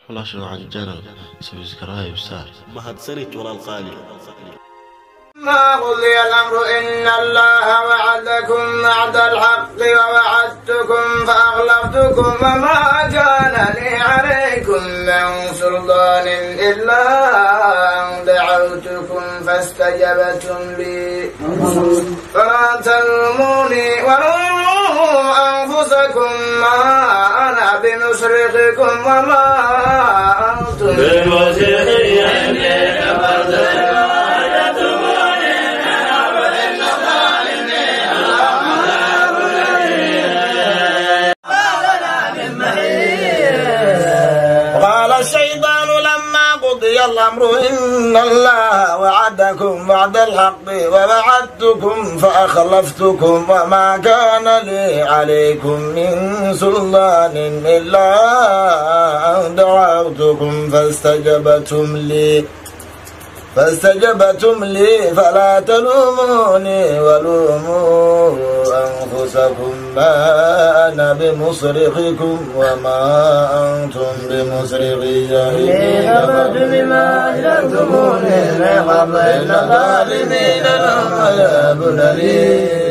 حلاشوا على الجنة سبسكرايب سار mahadsanid walaalqaali. ما قضي الأمر إن الله وعدكم وعد الحق ووعدتكم فأخلفتكم وما كان لي عليكم من سلطان إلا أن دعوتكم فاستجبتم لي فلا تلوموني ولوموا أنفسكم ما أنا بمصرخكم وما أنتم بمصرخي إني كفرت الشيطان لما قضي الأمر إن الله وعدكم وعد الحق ووعدتكم فأخلفتكم وما كان لي عليكم من سلطان إلا أن دعوتكم فاستجبتم لي فلا تلوموني ولوموا أنفسكم ما أنا بمصرخكم وما أنتم بمصرخي إني كفرت بما أشركتموني من قبل إن الظالمين لهم عذاب أليم.